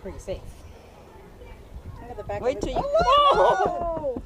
Pretty safe. Look at the back. Wait till you. Oh!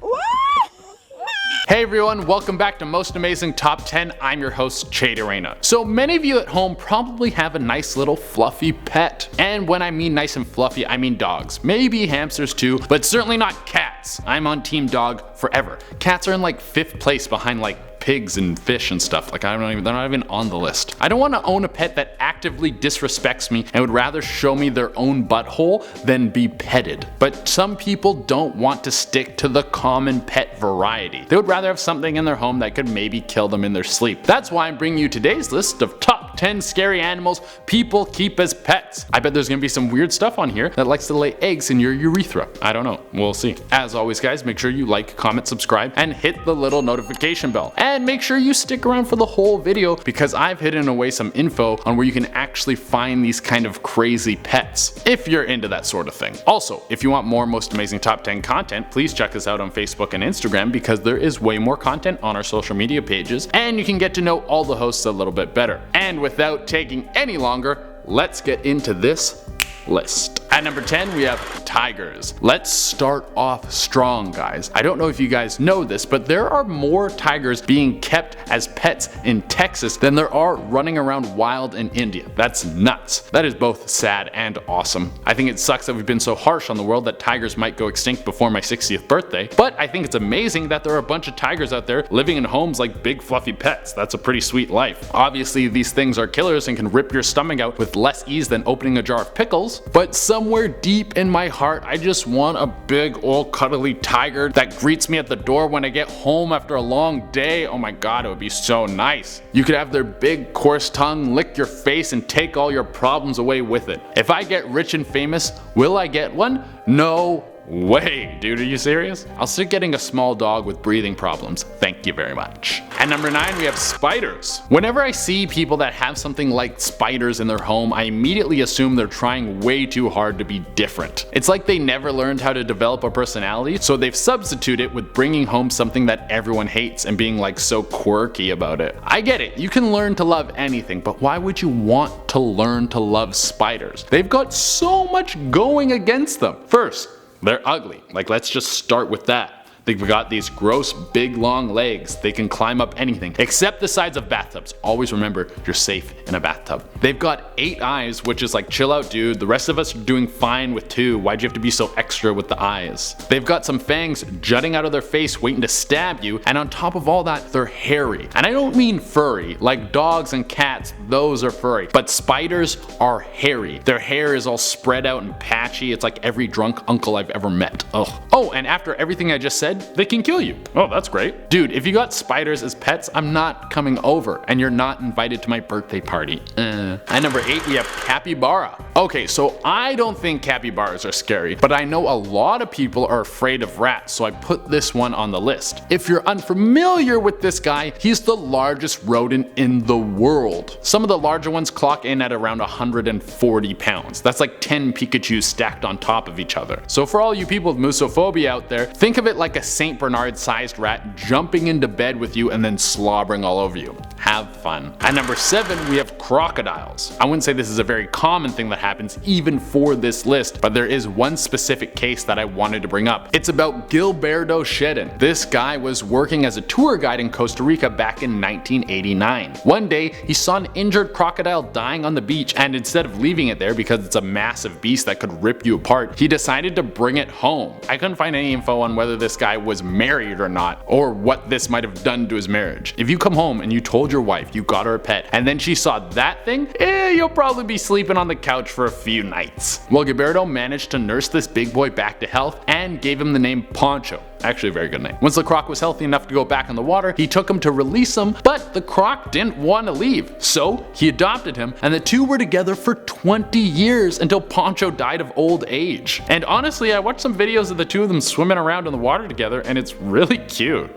Hey everyone, welcome back to Most Amazing Top 10. I'm your host, Chadorena. So many of you at home probably have a nice little fluffy pet. And when I mean nice and fluffy, I mean dogs. Maybe hamsters too, but certainly not cats. I'm on team dog forever. Cats are in like 5th place behind like pigs and fish and stuff. Like they're not even on the list. I don't want to own a pet that actively disrespects me and would rather show me their own butthole than be petted. But some people don't want to stick to the common pet variety. They would rather have something in their home that could maybe kill them in their sleep. That's why I'm bringing you today's list of top 10 scary animals people keep as pets. I bet there's gonna be some weird stuff on here that likes to lay eggs in your urethra. I don't know, we'll see. As always guys, make sure you like, comment, subscribe, and hit the little notification bell. And make sure you stick around for the whole video because I've hidden away some info on where you can actually find these kind of crazy pets, if you're into that sort of thing. Also, if you want more Most Amazing Top 10 content, please check us out on Facebook and Instagram because there is way more content on our social media pages and you can get to know all the hosts a little bit better. And without taking any longer, let's get into this list. At number 10 we have tigers. Let's start off strong guys. I don't know if you guys know this, but there are more tigers being kept as pets in Texas than there are running around wild in India. That's nuts. That is both sad and awesome. I think it sucks that we've been so harsh on the world that tigers might go extinct before my 60th birthday, but I think it's amazing that there are a bunch of tigers out there living in homes like big fluffy pets. That's a pretty sweet life. Obviously these things are killers and can rip your stomach out with less ease than opening a jar of pickles, but somewhere deep in my heart I just want a big old cuddly tiger that greets me at the door when I get home after a long day. Oh my god, it would be so nice. You could have their big coarse tongue lick your face and take all your problems away with it. If I get rich and famous, will I get one? No way, dude, are you serious? I'll start getting a small dog with breathing problems. Thank you very much. At number 9 we have spiders. Whenever I see people that have something like spiders in their home, I immediately assume they're trying way too hard to be different. It's like they never learned how to develop a personality, so they've substituted it with bringing home something that everyone hates and being like so quirky about it. I get it, you can learn to love anything, but why would you want to learn to love spiders? They've got so much going against them. First, they're ugly. Like, let's just start with that. They've got these gross big long legs. They can climb up anything except the sides of bathtubs. Always remember, you're safe in a bathtub. They've got 8 eyes, which is like, chill out dude, the rest of us are doing fine with 2. Why'd you have to be so extra with the eyes? They've got some fangs jutting out of their face waiting to stab you, and on top of all that, they're hairy. And I don't mean furry, like dogs and cats, those are furry, but spiders are hairy. Their hair is all spread out and patchy. It's like every drunk uncle I've ever met. Ugh. Oh, and after everything I just said, they can kill you. Oh, that's great. Dude, if you got spiders as pets, I'm not coming over, and you're not invited to my birthday party. At number 8 we have capybara. Okay, so I don't think capybaras are scary, but I know a lot of people are afraid of rats, so I put this one on the list. If you're unfamiliar with this guy, he's the largest rodent in the world. Some of the larger ones clock in at around 140 pounds. That's like 10 Pikachus stacked on top of each other. So for all you people with musophobia out there, think of it like a St. Bernard sized rat jumping into bed with you and then slobbering all over you. Have fun. At number 7 we have crocodiles. I wouldn't say this is a very common thing that happens even for this list, but there is one specific case that I wanted to bring up. It's about Gilberto Shedden. This guy was working as a tour guide in Costa Rica back in 1989. One day he saw an injured crocodile dying on the beach, and instead of leaving it there because it's a massive beast that could rip you apart, he decided to bring it home. I couldn't find any info on whether this guy was married or not, or what this might have done to his marriage. If you come home and you told your wife you got her a pet and then she saw that thing, you'll probably be sleeping on the couch for a few nights. Well, Gilberto managed to nurse this big boy back to health and gave him the name Poncho. Actually a very good name. Once the croc was healthy enough to go back in the water, he took him to release him, but the croc didn't want to leave. So he adopted him, and the two were together for 20 years until Poncho died of old age. And honestly, I watched some videos of the two of them swimming around in the water together, and it's really cute.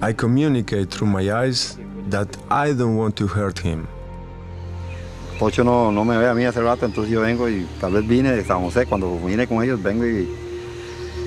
I communicate through my eyes that I don't want to hurt him. Pocho no me ve a mí hace rato, entonces yo vengo y tal vez vine de San José, cuando vine con ellos vengo y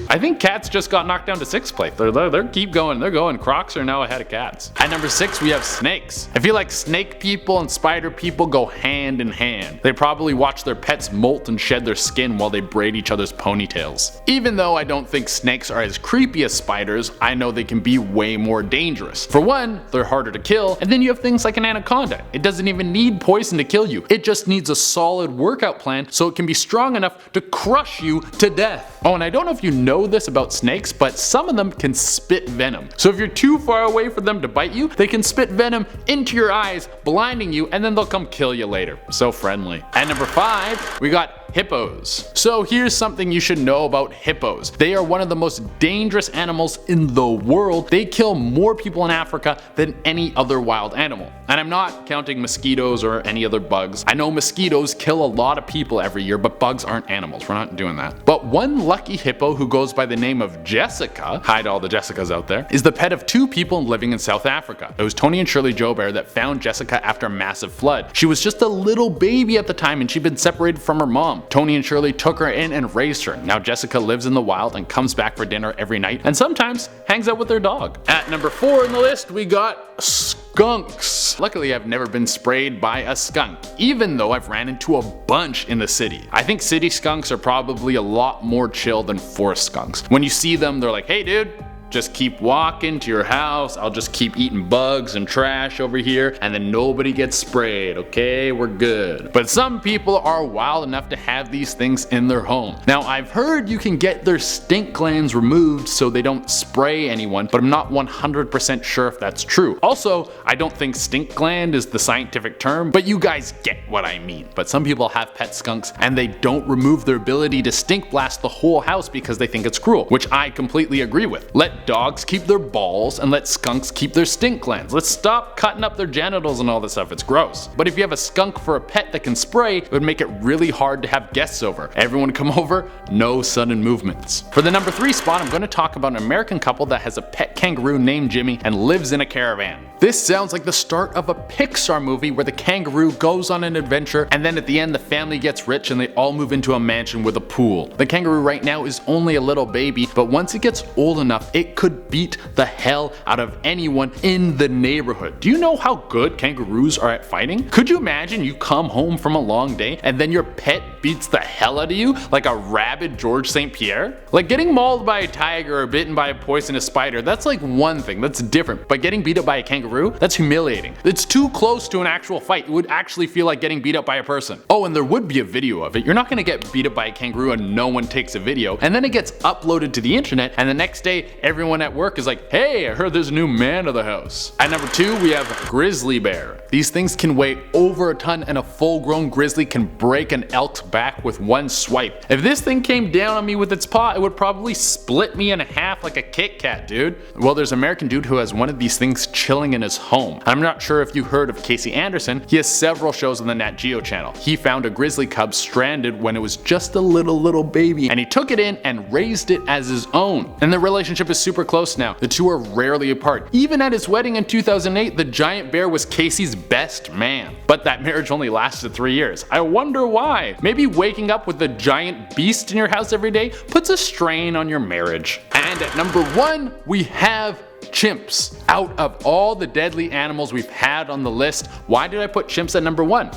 I think cats just got knocked down to 6th place. They're keep going. They're going. Crocs are now ahead of cats. At number 6, we have snakes. I feel like snake people and spider people go hand in hand. They probably watch their pets molt and shed their skin while they braid each other's ponytails. Even though I don't think snakes are as creepy as spiders, I know they can be way more dangerous. For one, they're harder to kill, and then you have things like an anaconda. It doesn't even need poison to kill you. It just needs a solid workout plan so it can be strong enough to crush you to death. Oh, and I don't know if you know this about snakes, but some of them can spit venom. So if you're too far away for them to bite you, they can spit venom into your eyes, blinding you, and then they'll come kill you later. So friendly. At number 5, we got hippos. So here's something you should know about hippos. They are one of the most dangerous animals in the world. They kill more people in Africa than any other wild animal. And I'm not counting mosquitoes or any other bugs. I know mosquitoes kill a lot of people every year, but bugs aren't animals. We're not doing that. But one lucky hippo who goes by the name of Jessica, hi to all the Jessicas out there, is the pet of 2 people living in South Africa. It was Tony and Shirley Joe Bear that found Jessica after a massive flood. She was just a little baby at the time and she'd been separated from her mom. Tony and Shirley took her in and raised her. Now Jessica lives in the wild and comes back for dinner every night and sometimes hangs out with their dog. At number 4 on the list, we got skunks. Luckily, I've never been sprayed by a skunk, even though I've ran into a bunch in the city. I think city skunks are probably a lot more chill than forest skunks. When you see them, they're like, hey dude, just keep walking to your house, I'll just keep eating bugs and trash over here, and then nobody gets sprayed, okay? We're good. But some people are wild enough to have these things in their home. Now, I've heard you can get their stink glands removed so they don't spray anyone, but I'm not 100% sure if that's true. Also, I don't think stink gland is the scientific term, but you guys get what I mean. But some people have pet skunks and they don't remove their ability to stink blast the whole house because they think it's cruel, which I completely agree with. Let dogs keep their balls and let skunks keep their stink glands. Let's stop cutting up their genitals and all this stuff, it's gross. But if you have a skunk for a pet that can spray, it would make it really hard to have guests over. Everyone come over, no sudden movements. For the number 3 spot, I'm going to talk about an American couple that has a pet kangaroo named Jimmy and lives in a caravan. This sounds like the start of a Pixar movie where the kangaroo goes on an adventure and then at the end the family gets rich and they all move into a mansion with a pool. The kangaroo right now is only a little baby, but once it gets old enough, it could beat the hell out of anyone in the neighborhood. Do you know how good kangaroos are at fighting? Could you imagine you come home from a long day and then your pet beats the hell out of you like a rabid George St. Pierre? Like getting mauled by a tiger or bitten by a poisonous spider, that's like one thing, that's different. But getting beat up by a kangaroo, that's humiliating. It's too close to an actual fight. It would actually feel like getting beat up by a person. Oh, and there would be a video of it. You're not gonna get beat up by a kangaroo and no one takes a video, and then it gets uploaded to the internet, and the next day everyone at work is like, hey, I heard there's a new man of the house. At number 2, we have grizzly bear. These things can weigh over a ton, and a full-grown grizzly can break an elk's back with one swipe. If this thing came down on me with its paw, it would probably split me in half like a Kit Kat, dude. Well, there's an American dude who has one of these things chilling in his home. I'm not sure if you heard of Casey Anderson. He has several shows on the Nat Geo channel. He found a grizzly cub stranded when it was just a little baby, and he took it in and raised it as his own. And their relationship is super close now. The two are rarely apart. Even at his wedding in 2008, the giant bear was Casey's best man. But that marriage only lasted 3 years. I wonder why. Maybe waking up with a giant beast in your house every day puts a strain on your marriage. And at number 1, we have chimps. Out of all the deadly animals we've had on the list, why did I put chimps at number 1?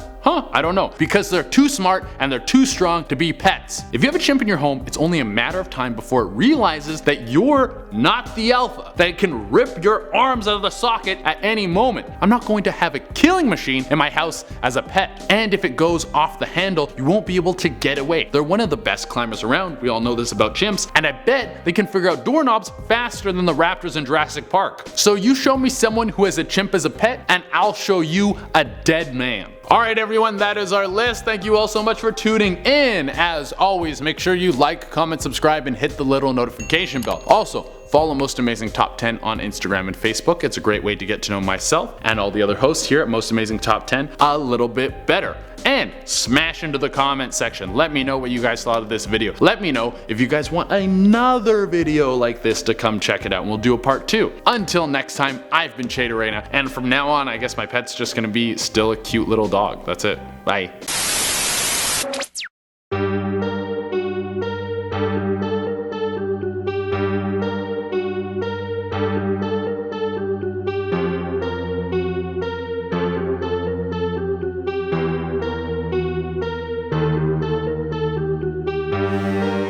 I don't know. Because they're too smart and they're too strong to be pets. If you have a chimp in your home, it's only a matter of time before it realizes that you're not the alpha, that it can rip your arms out of the socket at any moment. I'm not going to have a killing machine in my house as a pet. And if it goes off the handle, you won't be able to get away. They're one of the best climbers around. We all know this about chimps. And I bet they can figure out doorknobs faster than the raptors in Jurassic Park. So you show me someone who has a chimp as a pet, and I'll show you a dead man. Alright everyone, that is our list. Thank you all so much for tuning in. As always, make sure you like, comment, subscribe, and hit the little notification bell. Also, follow Most Amazing Top 10 on Instagram and Facebook. It's a great way to get to know myself and all the other hosts here at Most Amazing Top 10 a little bit better. And smash into the comment section. Let me know what you guys thought of this video. Let me know if you guys want another video like this to come check it out, and we'll do a part 2. Until next time, I've been Chaytorena, and from now on, I guess my pet's just gonna be still a cute little dog. That's it. Bye. bye.